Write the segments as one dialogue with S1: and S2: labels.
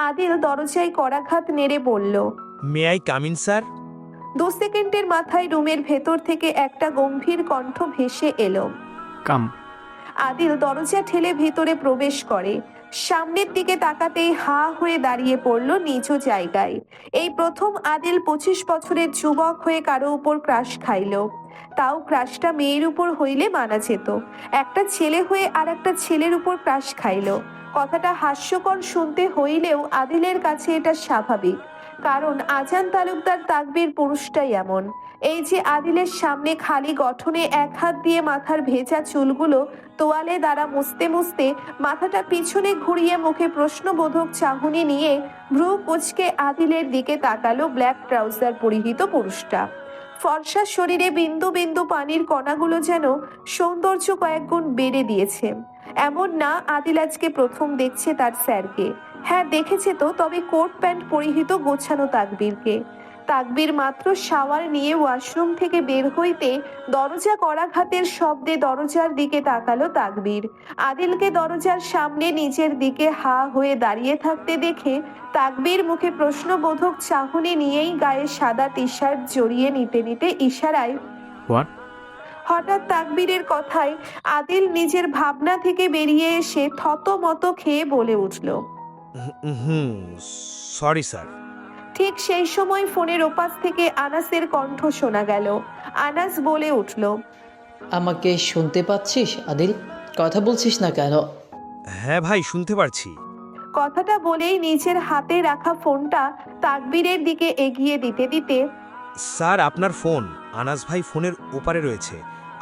S1: আদিল দরজায় করাঘাত নেড়ে বলল,
S2: may I come in sir?
S1: 2 সেকেন্ডের মাথায় রুমের ভেতর থেকে একটা গম্ভীর কণ্ঠ ভেসে এলো।
S3: কাম।
S1: আদিল দরজা ঠেলে ভিতরে প্রবেশ করে। সামনের দিকে তাকাতেই হা হয়ে দাঁড়িয়ে পড়ল নিজ জায়গায়। এই প্রথম আদিল 25 বছরের যুবক হয়ে কারো উপর ক্রাশ খাইল। তাও ক্রাশটা মেয়ের উপর হইলে মানা যেত, একটা ছেলে হয়ে আর একটা ছেলের উপর ক্রাশ খাইল। কথাটা হাস্যকর শুনতে হইলেও আদিলের কাছে এটা স্বাভাবিক, কারণ আজান তালুকদার তাকবীর পুরুষটাই এমন। এই যে আদিলের সামনে খালি গঠনে এক হাত দিয়ে মাথার ভেজা চুলগুলো তোয়ালে দ্বারা মুছতে মুছতে মাথাটা পিছনে ঘুরিয়ে মুখে প্রশ্নবোধক চাহনি নিয়ে ভ্রু কুঁচকে আদিলের দিকে তাকালো ব্ল্যাক ট্রাউজার পরিহিত পুরুষটা। ফর্সা শরীরে বিন্দু বিন্দু পানির কণাগুলো যেন সৌন্দর্য কয়েক গুণ বেড়ে দিয়েছে। এমন না আদিল আজকে প্রথম দেখছে তার স্যারকে। হ্যাঁ দেখেছে তো, তবে কোট প্যান্ট পরিহিত গোছানো তাকবীরকে। তাকবীর মাত্র শাওয়ার নিয়ে ওয়াশরুম থেকে বের হইতে দরজা করাঘাতের শব্দে দরজার দিকে তাকালো তাকবীর। আদিলকে দরজার সামনে নিজের দিকে হা হয়ে দাঁড়িয়ে থাকতে দেখে তাকবীর মুখে প্রশ্নবোধক চাহনি নিয়েই গায়ে সাদা টি শার্ট জড়িয়ে নিতে নিতে ইশারায়
S3: হোয়াট?
S1: হঠাৎ তাকবীরের কথায় আদিল নিজের ভাবনা থেকে বেরিয়ে এসে থতমত খেয়ে বলে উঠল,
S2: হুম, সরি স্যার।
S1: ঠিক সেই সময় ফোনের ওপাশ থেকে আনাসের কণ্ঠ শোনা গেল। আনাস বলে উঠল,
S4: আমাকে শুনতে পাচ্ছিস আদিল? কথা বলছিস না কেন?
S2: হ্যাঁ ভাই, শুনতে পারছি।
S1: কথাটা বলেই নিজের হাতে রাখা ফোনটা তাকবীরের দিকে এগিয়ে দিতে দিতে,
S2: স্যার আপনার ফোন। আনাস ভাই ফোনের ওপারে রয়েছে।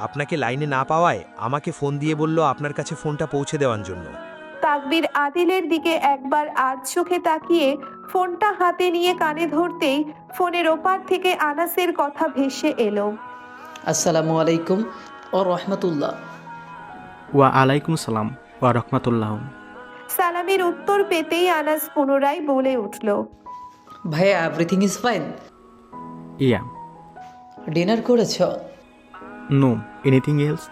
S2: আপনাকে লাইনে না পাওয়ায় আমাকে ফোন দিয়ে বলল আপনার কাছে ফোনটা পৌঁছে দেওয়ার জন্য।
S1: তাকবীর আদিলের দিকে একবার আর চোখে তাকিয়ে ফোনটা হাতে নিয়ে কানে ধরতেই ফোনের ওপার থেকে আনাসের কথা ভেসে এলো,
S4: আসসালামু আলাইকুম ও রহমতুল্লাহ।
S3: ওয়া আলাইকুম সালাম ওয়া রহমাতুল্লাহ।
S1: সালামের উত্তর পেতেই আনাস পুনরায় বলে উঠল,
S4: ভাইয়া everything is fine?
S3: Yeah.
S4: Dinner করেছ?
S3: নো। Anything else?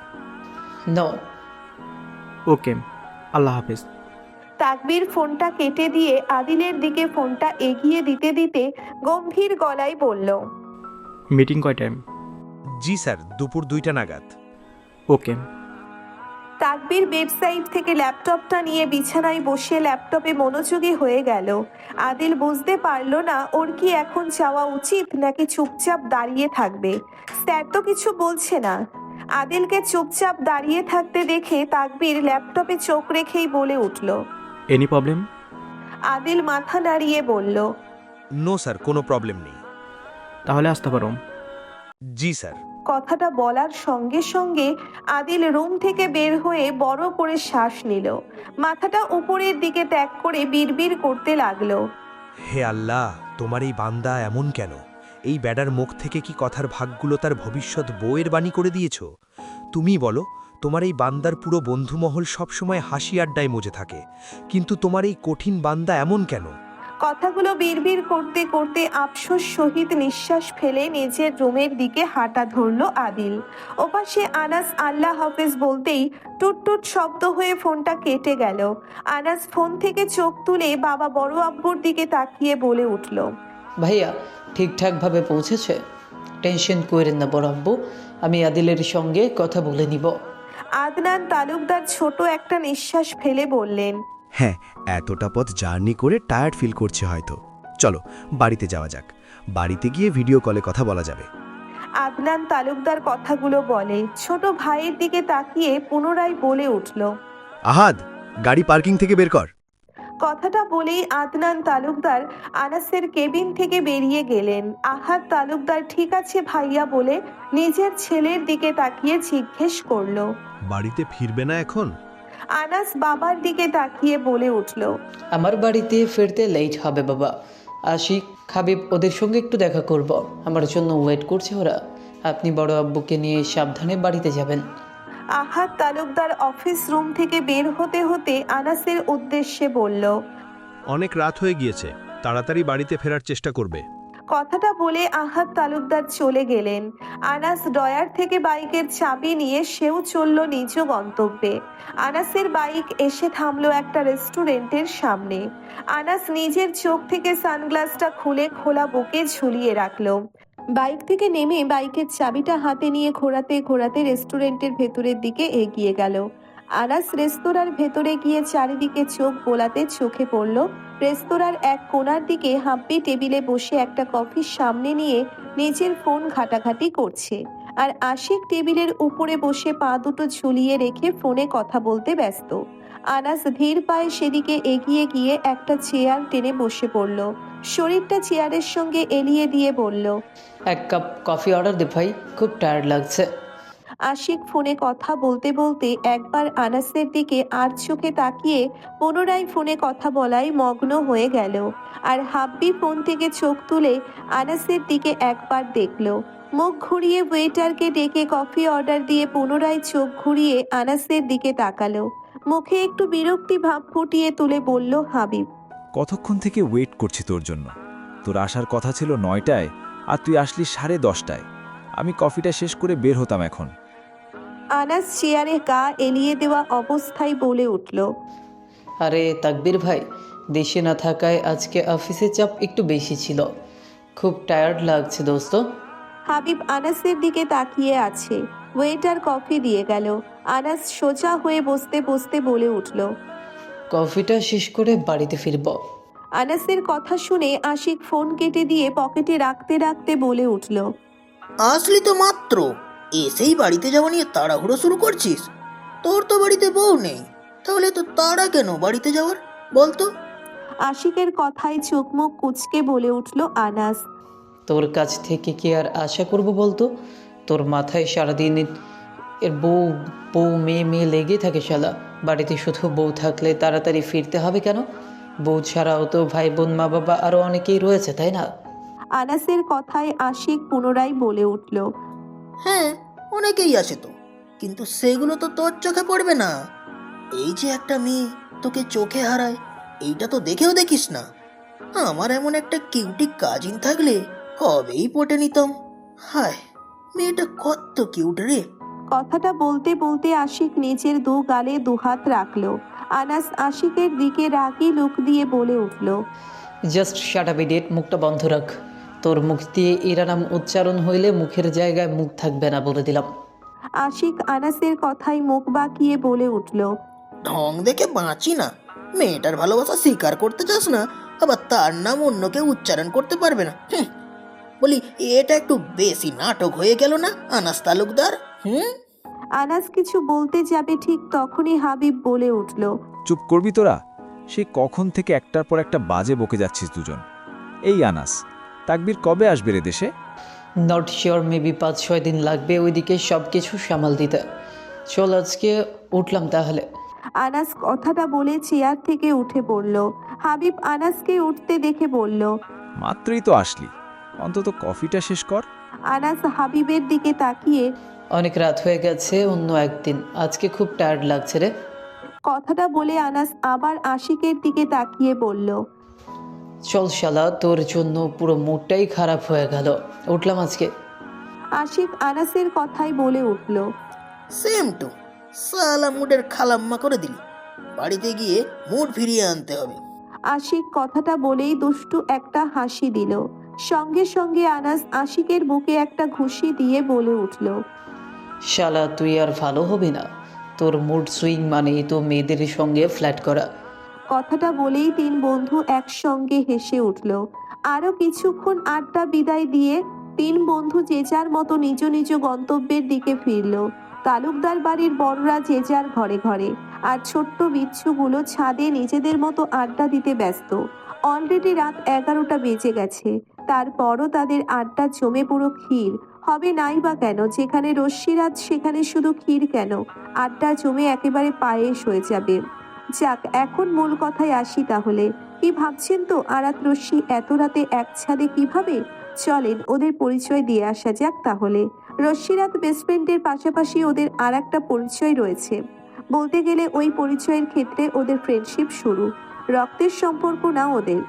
S4: নো।
S3: ওকে, আল্লাহ হাফেজ।
S1: তাকবীর ফোনটা কেটে দিয়ে আদিলের দিকে ফোনটা এগিয়ে দিতে দিতে গম্ভীর গলায় বলল,
S3: মিটিং কয় টাইম?
S2: জি স্যার, দুপুর 2টা নাগাদ।
S3: ওকে।
S1: তাকবীর বেডসাইড থেকে ল্যাপটপটা নিয়ে বিছানায় বসে ল্যাপটপে মনোযোগী হয়ে গেল। আদিল বুঝতে পারল না ওর কি এখন যাওয়া উচিত নাকি চুপচাপ দাঁড়িয়ে থাকবে। স্যার তো কিছু বলছে না। আদিলকে চুপচাপ দাঁড়িয়ে থাকতে দেখে তাকবীর ল্যাপটপে চোখ রেখেই বলে উঠল।
S3: Any problem?
S1: আদিল মাথা নাড়িয়ে বলল,
S2: নো স্যার, কোনো প্রবলেম নেই।
S3: তাহলে আসতে পারো।
S2: জি স্যার।
S1: কথাটা বলার সঙ্গে সঙ্গে আদিল রুম থেকে বের হয়ে বড় করে শ্বাস নিল। মাথাটা উপরের দিকে ত্যাগ করে বিড়বিড় করতে লাগলো,
S2: হে আল্লাহ, তোমার এই বান্দা এমন কেন? এই ব্যাডার মুখ থেকে কি কথার ভাগগুলো তার ভবিষ্যৎ বউয়ের বাণী করে দিয়েছ? তুমি বলো, তোমার এই বান্দার পুরো বন্ধুমহল সবসময় হাসি আড্ডায় মজে থাকে, কিন্তু তোমার এই কঠিন বান্দা এমন কেন?
S1: কথাগুলো বিড়বিড় করতে করতে আফসোস সহিত নিঃশ্বাস ফেলে নিজের রুমের দিকে হাঁটা ধরলো আদিল। ওপাশে আনাস আল্লাহ হাফেজ বলতেই টুটটুট শব্দ হয়ে ফোনটা কেটে গেল। আনাস ফোন থেকে চোখ তুলে বাবা বড় আব্বুর দিকে তাকিয়ে বলে উঠল,
S4: ভাইয়া ঠিকঠাকভাবে পৌঁছেছে? টেনশন করেন না বড় আব্বু, আমি আদিলের সঙ্গে কথা বলে নিব।
S1: আদনান তালুকদার ছোট একটা নিঃশ্বাস ফেলে বললেন,
S5: হ্যাঁ, এতটা পথ জার্নি করে টায়ার্ড ফিল করছে হয়তো। চলো বাড়িতে যাওয়া যাক, বাড়িতে গিয়ে ভিডিও কলে কথা বলা যাবে।
S1: আদনান তালুকদার কথাগুলো বলে ছোট ভাইয়ের দিকে তাকিয়ে পুনরায় বলে উঠল,
S5: আহাদ, গাড়ি পার্কিং থেকে বের কর।
S1: কথাটা বলেই আদনান তালুকদার আনাসের কেবিন থেকে বেরিয়ে গেলেন। আহাদ তালুকদার ঠিক আছে ভাইয়া বলে নিজের ছেলের দিকে তাকিয়ে জিজ্ঞেস করলো,
S5: বাড়িতে ফিরবে না এখন?
S1: আনাস বাবার দিকে তাকিয়ে বলে উঠল,
S4: আমার বাড়িতে ফিরতে লেট হবে বাবা। আশিক, হাবিব ওদের সঙ্গে একটু দেখা করব, আমার জন্য ওয়েট করছে ওরা। আপনি বড় আব্বুকে নিয়ে সাবধানে বাড়িতে যাবেন।
S1: আহাদ তালুকদার অফিস রুম থেকে বের হতে হতে আনাসের উদ্দেশ্যে বলল,
S5: অনেক রাত হয়ে গিয়েছে, তাড়াতাড়ি বাড়িতে ফেরার চেষ্টা করবে।
S1: কথাটা বলে আহাদ তালুকদার চলে গেলেন। আনাস ড্রয়ার থেকে বাইকের চাবি নিয়ে সেও চলল নিজ গন্তব্যে। আনাসের বাইক এসে থামলো একটা রেস্টুরেন্টের সামনে। আনাস নিজের চোখ থেকে সানগ্লাসটা খুলে খোলা বুকে ঝুলিয়ে রাখলো। বাইক থেকে নেমে বাইকের চাবিটা হাতে নিয়ে ঘোরাতে ঘোরাতে রেস্টুরেন্টের ভেতরের দিকে এগিয়ে গেল। আনাস রেস্তোরাঁর ভেতরে গিয়ে চারিদিকে চোখ বোলাতে চোখে পড়ল রেস্তোরাঁর এক কোণার দিকে হাব্বি টেবিলে বসে একটা কফির সামনে নিয়ে নিজের ফোন ঘাটাঘাটি করছে, আর আশিক টেবিলের উপরে বসে পা দুটো ঝুলিয়ে রেখে ফোনে কথা বলতে ব্যস্ত। আনাস ধীর পায়ে সেদিকে এগিয়ে গিয়ে একটা চেয়ার টেনে বসে পড়ল। শরীরটা চেয়ারের সঙ্গে এলিয়ে দিয়ে বলল,
S4: এক কাপ কফি অর্ডার দে ভাই, খুব টায়ার্ড লাগছে।
S1: আশিক ফোনে কথা বলতে বলতে একবার আনাসের দিকে আর চোখে তাকিয়ে পুনরায় ফোনে কথা বলায় মগ্ন হয়ে গেল। আর হাব্বি ফোন থেকে চোখ তুলে আনাসের দিকে একবার দেখলো, মুখ ঘুরিয়ে ওয়েটারকে ডেকে কফি অর্ডার দিয়ে পুনরায় চোখ ঘুরিয়ে আনাসের দিকে তাকালো। মুখে একটু বিরক্তি ভাব ফুটিয়ে তুলে বলল হাবিব,
S6: কতক্ষণ থেকে ওয়েট করছি তোর জন্য। তোর আসার কথা ছিল 9টায়, আর তুই আসলি 10:30টায়। আমি কফিটা শেষ করে বের হতাম এখন।
S1: আনাস চেয়ারে গা এলিয়ে দেওয়া অবস্থায় বলে উঠল,
S4: আরে তাকবীর ভাই, দেশে না থাকায় আজকে অফিসে চাপ একটু বেশি ছিল, খুব টায়ার্ড লাগছে দোস্ত।
S1: হাবিব আনাসের দিকে তাকিয়ে আছে। ওয়েটার কফি দিয়ে গেল। আনাস সোজা হয়ে বসতে বসতে বলে উঠল,
S4: কফিটা শেষ করে বাড়িতে ফিরব।
S1: আনাসের কথা শুনে আশিক ফোন কেটে দিয়ে পকেটে রাখতে রাখতে বলে উঠল,
S7: আসলি তো মাত্র, এসেই বাড়িতে যাওয়া নিয়ে তাড়াহুড়ো শুরু করছিস? তোর তো বাড়িতে বউ নেই, তাহলে তো তাড়া কেন বাড়িতে যাওয়ার বলতো?
S1: আশিকের কথায় চোখ মুখ কুঁচকে বলে উঠল আনাস,
S4: তোর কাছ থেকে কি আর আশা করব বলতো? তোর মাথায় সারাদিন এর বউ বউ মেয়ে মেয়ে লেগে থাকে শালা। বাড়িতে শুধু বউ থাকলে তাড়াতাড়ি ফিরতে হবে কেন? বউ ছাড়াও তো ভাই বোন মা বাবা আরও অনেকেই রয়েছে, তাই না?
S1: আনাসের কথায় আশিক পুনরায় বলে উঠল,
S7: হ্যাঁ, অনেকেই আছে তো, কিন্তু সেগুলো তো তোর চোখে পড়বে না। এই যে একটা মেয়ে তোকে চোখে হারায়, এইটা তো দেখেও দেখিস না। আমার এমন একটা কিউটি কাজিন থাকলে কবেই পটে নিতাম। হায়, মেয়েটা কত কিউট রে।
S1: কথাটা বলতে বলতে আশিক নিজের দু গালে দুহাত রাখলো। আনাস আশিকের দিকে রাগী লুক দিয়ে বলে উঠল,
S4: জাস্ট শাট আপ ইডিয়েট, মুখটা বন্ধ রাখ। তোর মুখ দিয়ে এরা নাম উচ্চারণ হইলে মুখের জায়গায় মুখ থাকবে না, বলে দিলাম।
S1: আশিক আনাসের কথায় মুখ বাঁকিয়ে বলে উঠল,
S7: ঢং দেখে বাঁচি না। মেয়েটার ভালোবাসা স্বীকার করতে চাস না, আবার তার নাম অন্য কেউ উচ্চারণ করতে পারবে না। বলি, এটা একটু বেশি নাটক হয়ে গেল না আনাস তালুকদার?
S1: আনাস কিছু বলতে যাবে ঠিক তখনই হাবিব বলে উঠল,
S6: চুপ করবি তোরা? সেই কখন থেকে একটার পর একটা বাজে বকে যাচ্ছিস দুজন। এই আনাস, তাকবীর কবে আসবে রে দেশে?
S4: নট শিওর, মেবি 5-6 দিন লাগবে ওইদিকে সব কিছু সামাল দিতে। চল আজকে উঠলাম তাহলে।
S1: আনাস কথাটা বলে চেয়ার থেকে উঠে পড়ল। হাবিব আনাসকে উঠতে দেখে বলল,
S6: মাত্রই তো আসলি, অন্তত কফিটা শেষ কর।
S1: আনাস হাবিবের দিকে তাকিয়ে
S4: অনেক রাত হয়ে গেছে, অন্য একদিন, আজকে খুব টায়ার্ড লাগছে রে।
S1: কথাটা বলে আনাস আবার আশিকের দিকে তাকিয়ে বলল,
S4: চল শালা, তোর জন্য পুরো মুডটাই খারাপ হয়ে গেল, উঠলাম আজকে।
S1: আশিক আনাসের কথাই বলে উঠল,
S7: সেম টু, সালা মুডের খালাম্মা করে দিলি। বাড়িতে গিয়ে মুড ফিরিয়ে আনতে হবে।
S1: আশিক কথাটা বলেই দুষ্টু একটা হাসি দিল। সঙ্গে সঙ্গে আনাস আশিকের বুকে একটা ঘুষি দিয়ে বলে উঠল,
S4: শালা তুই আর ভালো হবি না, তোর মুড সুইং মানেই তো মেয়েদের সঙ্গে ফ্ল্যাট করা।
S1: কথাটা বলেই তিন বন্ধু একসঙ্গে হেসে উঠল। আরো কিছুক্ষণ আড্ডা বিদায় দিয়ে তিন বন্ধু যে যার মতো নিজ নিজ গন্তব্যের দিকে ফিরল। তালুকদার বাড়ির বড়রা যে যার ঘরে ঘরে, আর ছোট্ট বিচ্ছুগুলো ছাদে নিজেদের মতো আড্ডা দিতে ব্যস্ত। অলরেডি রাত 11টা বেজে গেছে, তারপরও তাদের আড্ডা জমে পুরো ক্ষীর হবে নাই বা কেন? যেখানে রশ্মিরাত সেখানে শুধু ক্ষীর কেন, আড্ডা জমে একেবারে পায়েস হয়ে যাবে। যাক, এখন মূল কথায় আসি তাহলে। কি ভাবছেন তো আরাত রশ্মি এত রাতে এক ছাদে কিভাবে? চলেন ওদের পরিচয় দিয়ে আসা যাক তাহলে। রশ্মিরাত বেস্ট ফ্রেন্ডের পাশাপাশি ওদের আর একটা পরিচয় রয়েছে। বলতে গেলে ওই পরিচয়ের ক্ষেত্রে ওদের ফ্রেন্ডশিপ শুরু, রক্তের সম্পর্ক না ওদের।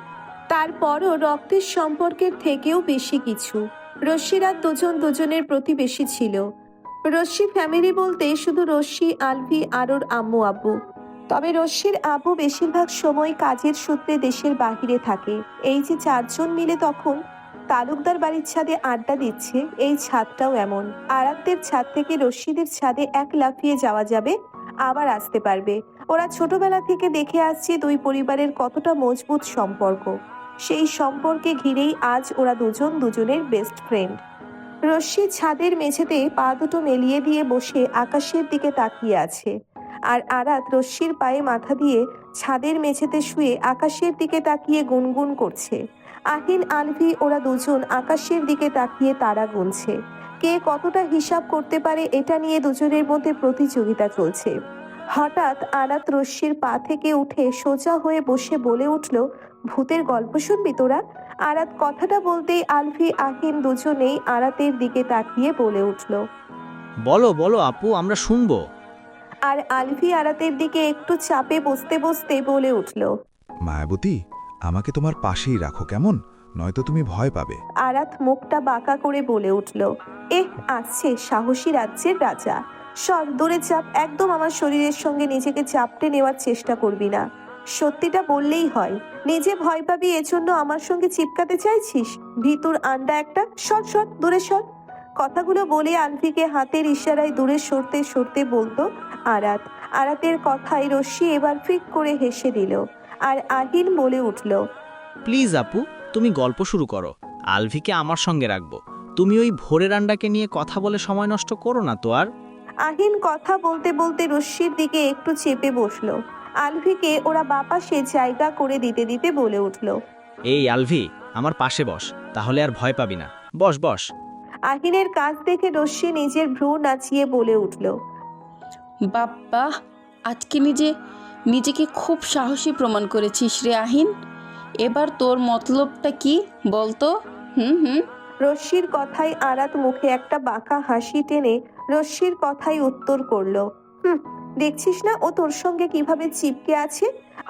S1: তারপরও রক্তের সম্পর্কের থেকেও বেশি কিছু। রশ্মিরা দুজন দুজনের প্রতিবেশী ছিল। রশ্মি ফ্যামিলি বলতে শুধু রশ্মি, আলভি আর ওর আম্মু আব্বু। তবে রশ্মির আব্বু বেশিরভাগ সময় কাজের সূত্রে দেশের বাহিরে থাকে। এই যে চারজন মিলে তখন তালুকদার বাড়ির ছাদে আড্ডা দিচ্ছে, এই ছাদটাও এমন। আরাতদের ছাদ থেকে রশ্মিদের ছাদে এক লাফিয়ে যাওয়া যাবে, আবার আসতে পারবে। ওরা ছোটবেলা থেকে দেখে আসছে দুই পরিবারের কতটা মজবুত সম্পর্ক। সেই সম্পর্কে ঘিরেই আজ ওরা দুজন দুজনের বেস্ট ফ্রেন্ড। রশ্মি ছাদের মেঝেতে পা দুটো মেলিয়ে দিয়ে বসে আকাশের দিকে তাকিয়ে আছে, আর আরাত রশ্মির পায়ে মাথা দিয়ে ছাদের মেঝেতে শুয়ে আকাশের দিকে তাকিয়ে গুনগুন করছে। আহিন, আলভি ওরা দুজন আকাশের দিকে তাকিয়ে তারা গুনছে। কে কতটা হিসাব করতে পারে এটা নিয়ে দুজনের মধ্যে প্রতিযোগিতা চলছে। হঠাৎ আরাত রশ্মির পা থেকে উঠে সোজা হয়ে বসে বলে উঠল, ভূতের গল্প শুনবি তোরা? আরাত কথাটা বলতেই আলভি, আহিন দুজনেই আরাতের দিকে তাকিয়ে বলে উঠল।
S8: বলো বলো আপু, আমরা শুনবো।
S1: আর আলভি আরাতের দিকে একটু চাপে বসতে বসতে বলে উঠল।
S9: মায়াবতী, আমাকে তোমার পাশেই রাখো কেমন, নয়তো তুমি ভয় পাবে।
S1: আরাত মুখটা বাঁকা করে বলে উঠল, আসছে সাহসী রাজ্যের রাজা। সর, দূরে চাপ, একদম আমার শরীরের সঙ্গে নিজেকে চাপটে নেওয়ার চেষ্টা করবি না। সত্যিটা বললেই হয়। নিজে ভয় পাবি এজন্য আমার সঙ্গে চিপকাতে চাইছিস? ভিতুর আন্ডা একটা, সর সর, দূরে সর। কথাগুলো বলে আলভিকে হাতের ইশারায় দূরে সরতে সরতে বলতো আরাত। আরাতের কথায় রশ্মি এবার ফিক করে হেসে দিল। আর আহিন বলে উঠল,
S8: প্লিজ আপু, তুমি গল্প শুরু করো, আলভিকে আমার সঙ্গে রাখবো। তুমি ওই ভোরের আন্ডাকে নিয়ে কথা বলে সময় নষ্ট করো না তো আর।
S1: আহিন কথা বলতে বলতে রশ্মির দিকে একটু চেপে বসলো। আলভিকে ওরা বাপাসে জায়গা করে দিতে দিতে বলে উঠল,
S8: এই আলভি, আমার পাশে বস, তাহলে আর ভয় পাবি না। বস বস।
S1: আহিনের কাছ দেখে রশ্মি নিজের ভ্রু নাচিয়ে বলে উঠল,
S10: বাপ্পা, আজকে নিজেকে খুব সাহসী প্রমাণ করেছিস রে আহিন। এবার তোর মতলবটা কি বলতো? হুম।
S1: রশ্মির কথায় আরাত মুখে একটা বাঁকা হাসি টেনে রশ্মির কথাই উত্তর করলো, দেখছিস না ও তোর সঙ্গে কিভাবে চিপকে আছে?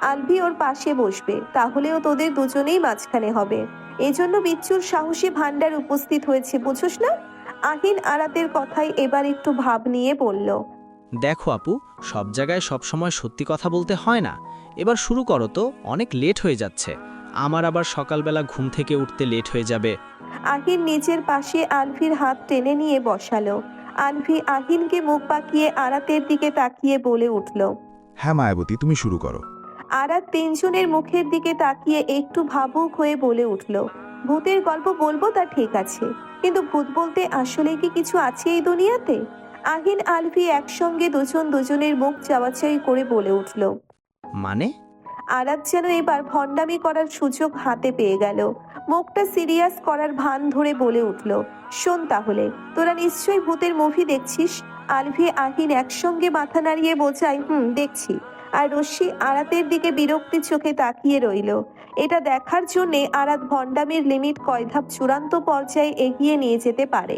S1: আলভি ওর পাশে বসবে, তাহলে ও তোদের দুজনেই মাঝখানে হবে। এজন্য বিচ্ছুর সাহসী ভান্ডার উপস্থিত হয়েছে, বুঝোস না? আহিন আরাতের কথায় এবার একটু ভাব নিয়ে বলল,
S8: দেখো আপু, সব জায়গায় সব সময় সত্যি কথা বলতে হয় না। এবার শুরু করো তো, অনেক লেট হয়ে যাচ্ছে। আমার আবার সকালবেলা ঘুম থেকে উঠতে লেট হয়ে যাবে।
S1: আহিন নিজের পাশে আলভির হাত টেনে নিয়ে বসালো। আলভি আহিনকে মুখ বাঁকিয়ে আরাতের দিকে তাকিয়ে বলে উঠল।
S9: হ্যাঁ মায়াবতী, তুমি শুরু করো।
S1: আরাত তিনজনের মুখের দিকে তাকিয়ে একটু ভাবুক হয়ে বলে উঠল, ভূতের গল্প বলবো তা ঠিক আছে, কিন্তু ভূত বলতে আসলে কি কিছু আছে এই দুনিয়াতে? আহিন আলভি একসঙ্গে দুজন দুজনের মুখ চাওয়াচাই করে বলে উঠল।
S8: মানে?
S1: আরাত যেন এবার ভণ্ডামি করার সুযোগ হাতে পেয়ে গেল। মুখটা সিরিয়াস করার ভান ধরে বলে উঠল, শোন তাহলে, তোরা নিশ্চয়ই ভূতের মুভি দেখছিস। আলভি আহিন একসঙ্গে মাথা নাড়িয়ে বোঝায়, দেখছি। আর রশ্মি আরাতের দিকে বিরক্তি চোখে তাকিয়ে রইল। এটা দেখার জন্যে আরাত ভণ্ডামির লিমিট কয় ধাপ চূড়ান্ত পর্যায়ে এগিয়ে নিয়ে যেতে পারে।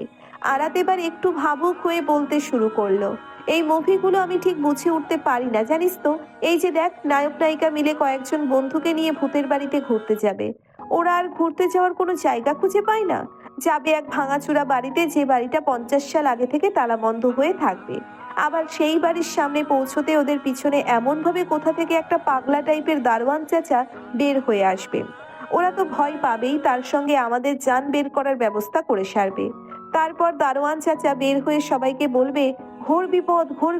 S1: আরাত এবার একটু ভাবুক হয়ে বলতে শুরু করলো, এই মুভিগুলো আমি ঠিক বুঝে উঠতে পারি না, জানিস তো। এই যে দেখ, নায়ক নায়িকা মিলে কয়েকজন বন্ধুকে নিয়ে ভূতের বাড়িতে ঘুরতে যাবে। ওরা আর ঘুরতে যাওয়ার কোনো জায়গা খুঁজে পায় না। যাবে এক ভাঙাচুরা বাড়িতে, যে বাড়িটা 50 সাল আগে থেকে তালাবন্ধ হয়ে থাকবে। আবার সেই বাড়ির সামনে পৌঁছতে ওদের পিছনে এমনভাবে কোথা থেকে একটা পাগলা টাইপের দারোয়ান চাচা বের হয়ে আসবে। ওরা তো ভয় পাবেই, তার সঙ্গে আমাদের জান বের করার ব্যবস্থা করে সারবে। তারপর দারোয়ান চাচা বের হয়ে সবাইকে বলবে, ঘোর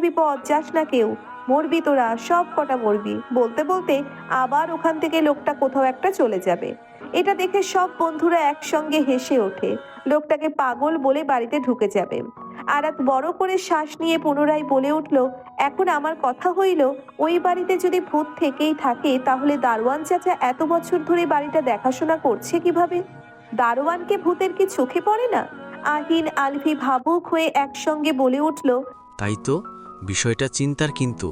S1: বিপদ, যাস না কেউ, মরবি তোরা, সব কটা মরবি। বলতে বলতে আবার ওখান থেকে লোকটা কোথাও একটা চলে যাবে। এটা দেখে সব বন্ধুরা একসঙ্গে হেসে ওঠে। লোকটাকে পাগল বলে বাড়িতে ঢুকে যাবে। আরাত বড় করে শ্বাস নিয়ে পুনরায় বলে উঠল, এখন আমার কথা হইল, ওই বাড়িতে যদি ভূত থেকেই থাকে, তাহলে দারোয়ান চাচা এত বছর ধরে বাড়িটা দেখাশোনা করছে কিভাবে? দারোয়ানকে ভূতের কি চোখে পড়ে না? আহিন আলভি ভাবুক হয়ে একসঙ্গে বলে উঠল,
S11: তাই তো, বিষয়টা চিন্তার। কিন্তু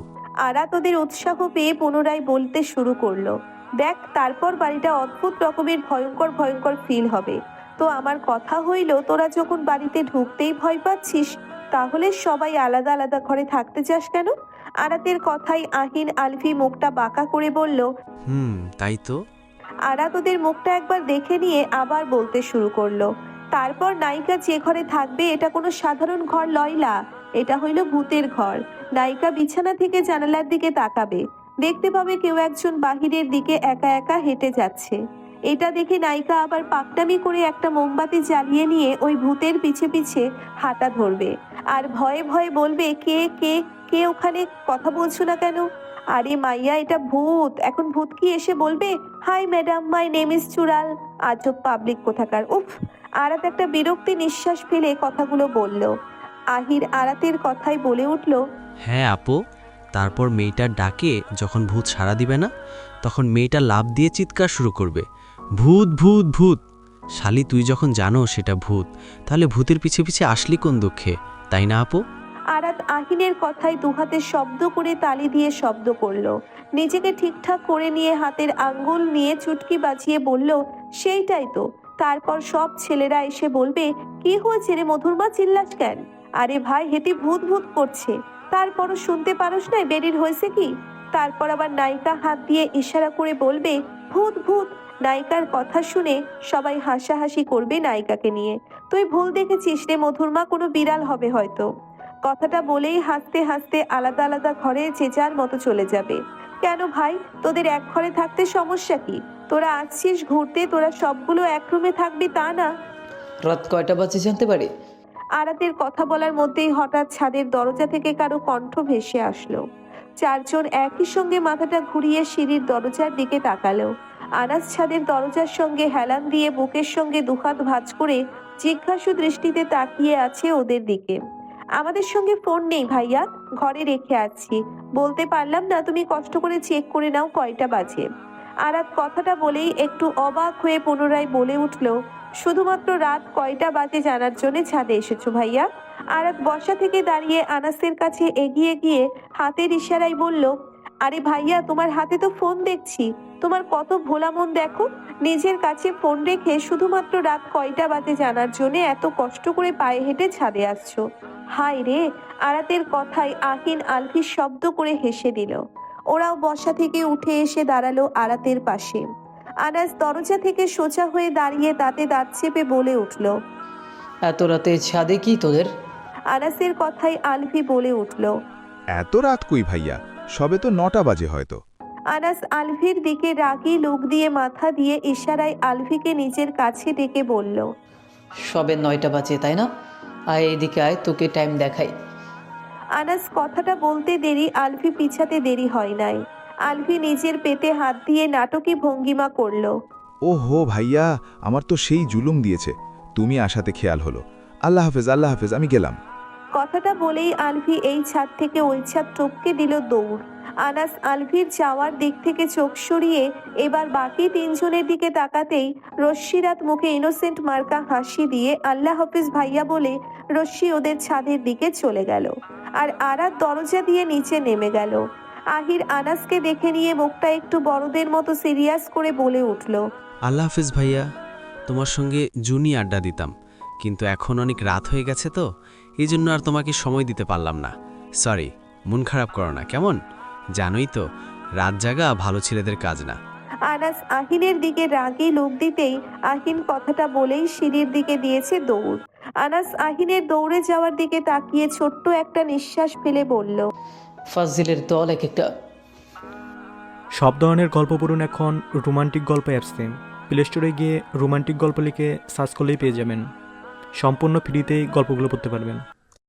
S1: আরাত ওদের উৎসাহ পেয়ে পুনরায় বলতে শুরু করলো, দেখ, তারপর বাড়িটা অদ্ভুত রকমের ভয়ঙ্কর ফিল হবে। তো আমার কথা হইল, তোরা যখন বাড়িতে ঢুকতেই ভয় পাচ্ছিস, তাহলে সবাই আলাদা আলাদা ঘরে থাকতে চাস কেন? আরাতের কথাই আহিন আলভি মুখটা বাঁকা করে বলল,
S11: তাই তো।
S1: আরাত ওদের মুখটা একবার দেখে নিয়ে আবার বলতে শুরু করলো, তারপর নায়িকা যে ঘরে থাকবে এটা কোনো সাধারণ ঘর লয়লা, এটা হইল ভূতের ঘর। নায়িকা বিছানা থেকে জানালার দিকে তাকাবে, দেখতে পাবে কেউ একজন বাহিরের দিকে একা একা হেঁটে যাচ্ছে। এটা দেখে নায়িকা আবার পাকনামি করে একটা মোমবাতি জ্বালিয়ে নিয়ে ওই ভূতের পিছে পিছে হাঁটা ধরবে আর ভয়ে ভয়ে বলবে, কে কে কে ওখানে, কথা বলছো না কেন? আরে মাইয়া, এটা ভূত। এখন ভূত কি এসে বলবে, hi madam, my name is Churail? আজব পাবলিক কোথাকার। উফ! আরাত একটা বিরক্তি নিঃশ্বাস ফেলে কথাগুলো বলল। আহির আরাতের কথাই বলে উঠল,
S11: হ্যাঁ আপু, তারপর মেয়েটার ডাকে যখন ভূত সাড়া দিবে না, তখন মেয়েটা লাফ দিয়ে চিৎকার শুরু করবে, ভূত ভূত ভূত। শালি, তুই যখন জানো সেটা ভূত, তাহলে ভূতের পিছে পিছে আসলি কোন দুঃখে, তাই না আপু?
S1: আরাত আহিনের কথায় দুহাতে শব্দ করে তালি দিয়ে শব্দ করলো। নিজেকে ঠিকঠাক করে নিয়ে হাতের আঙ্গুল নিয়ে চুটকি বাজিয়ে বলল, সেইটাই তো। তারপর সব ছেলেরা এসে বলবে, কি হয়েছে রে মধুরমা, চিল্লাস কেন? আরে ভাই, হেঁটে ভূত ভূত করছে, তারপরও শুনতে পারোস না বেরির হয়েছে কি? তারপর আবার নায়িকা হাত দিয়ে ইশারা করে বলবে, ভূত ভূত। নায়িকার কথা শুনে সবাই হাসাহাসি করবে নায়িকাকে নিয়ে। তুই ভুল দেখেছিস রে মধুরমা, কোনো বিড়াল হবে হয়তো। কথাটা বলেই হাসতে হাসতে আলাদা আলাদা ঘরে যে যার মতো চলে যাবে। কেন ভাই, তোদের এক ঘরে থাকতে সমস্যা কি? তোরা আসছিস ঘুরতে, তোরা সবগুলো এক রুমে থাকবি তা না?
S4: রাত কয়টা বাজে জানতে পারি?
S1: আরাতের কথা বলার মধ্যেই হঠাৎ ছাদের দরজা থেকে কারো কণ্ঠ ভেসে আসলো। চারজন একই সঙ্গে মাথাটা ঘুরিয়ে সিঁড়ির দরজার দিকে তাকালো। আনাস ছাদের দরজার সঙ্গে হেলান দিয়ে বুকের সঙ্গে দুহাত ভাঁজ করে জিজ্ঞাসু দৃষ্টিতে তাকিয়ে আছে ওদের দিকে। আমাদের সঙ্গে ফোন নেই ভাইয়া, ঘরে রেখে আছি, বলতে পারলাম না, তুমি কষ্ট করে চেক করে নাও কয়টা বাজে। আরাত কথাটা বলেই একটু অবাক হয়ে পুনরায় বলে উঠল, শুধুমাত্র রাত কয়টা বাজে জানার জন্য ছাদে এসেছো ভাইয়া? আরাত বসা থেকে দাঁড়িয়ে আনাসের কাছে এগিয়ে গিয়ে হাতের ইশারায় বলল, আরে ভাইয়া, তোমার হাতে তো ফোন দেখছি, তোমার কত ভোলা মন দেখো। নিজের কাছে ফোন রেখে শুধুমাত্র রাত কয়টা বাজে জানার জন্য এত কষ্ট করে পায়ে হেঁটে ছাদে আসছো। হায় রে! আরাতের কথায় আহিন আলফি শব্দ করে হেসে দিল। ওরাও বসা থেকে উঠে এসে দাঁড়ালো আরাতের পাশে। আনাস দরজা থেকে সোজা হয়ে দাঁড়িয়ে দাঁতে দাঁত চেপে বলে উঠল,
S4: এত রাতে ছাদে কি তোদের?
S1: আনাসের কথায় আলফি বলে উঠল।
S9: এত রাত কই ভাইয়া, সবে তো 9টা বাজে হয়তো।
S1: আনাস আলভির দিকে রাগী লোক দিয়ে মাথা দিয়ে ইশারায় আলভিকে নিজের কাছে ডেকে বলল,
S4: সবে 9টা বাজে তাই না? আয় এদিকে আয়, তোকে টাইম দেখাই।
S1: আনাস কথাটা বলতে দেরি আলভি পিছাতে দেরি হয় নাই। আলভি নিজের পেটে হাত দিয়ে নাটকী ভঙ্গিমা করলো।
S9: ও হো ভাইয়া, আমার তো সেই জুলুম দিয়েছে, তুমি আসাতে খেয়াল হলো। আল্লাহ হাফেজ, আল্লাহ হাফেজ, আমি গেলাম।
S1: কথাটা বলেই আলভি এই ছাদ থেকে ওই ছাদ টপকে দিল দৌড়। আনাস আলভির যাওয়ার দিক থেকে চোখ সরিয়ে এবার বাকি তিনজনের দিকে তাকাতেই রশ্মিরাত মুখে ইনোসেন্ট মার্কা হাসি দিয়ে আল্লাহ হাফিজ ভাইয়া বলে রশ্মি ওদের ছাদের দিকে চলে গেল। আর আরাত দরজা দিয়ে নিচে নেমে গেল। আহির আনাসকে দেখে নিয়ে মুখটা একটু বড়দের মতো সিরিয়াস করে বলে উঠল,
S11: আল্লাহ হাফেজ ভাইয়া, তোমার সঙ্গে জুনি আড্ডা দিতাম, কিন্তু এখন অনেক রাত হয়ে গেছে তো, এই জন্য আর তোমাকে সময় দিতে পারলাম না। সরি, মন খারাপ করো না কেমন? জানোই তো, রাত জাগা ভালো ছেলেদের কাজ না।
S1: আনাস আহিনের দিকে রাগে লোক দিতেই আহিন কথাটা বলেই সিঁড়ির দিকে দিয়েছে দৌড়। আনাস আহিনের দৌড়ে যাওয়ার দিকে তাকিয়ে ছোট্ট একটা নিঃশ্বাস ফেলে বলল,
S4: ফাজিলের দল এক একটা।
S3: সব ধরনের গল্প পড়ুন এখন রোমান্টিক গল্প অ্যাপসে। প্লে স্টোরে গিয়ে রোমান্টিক গল্প লিখে সার্চ করলেই পেয়ে যাবেন। সম্পূর্ণ ফ্রিতেই গল্পগুলো পড়তে পারবেন।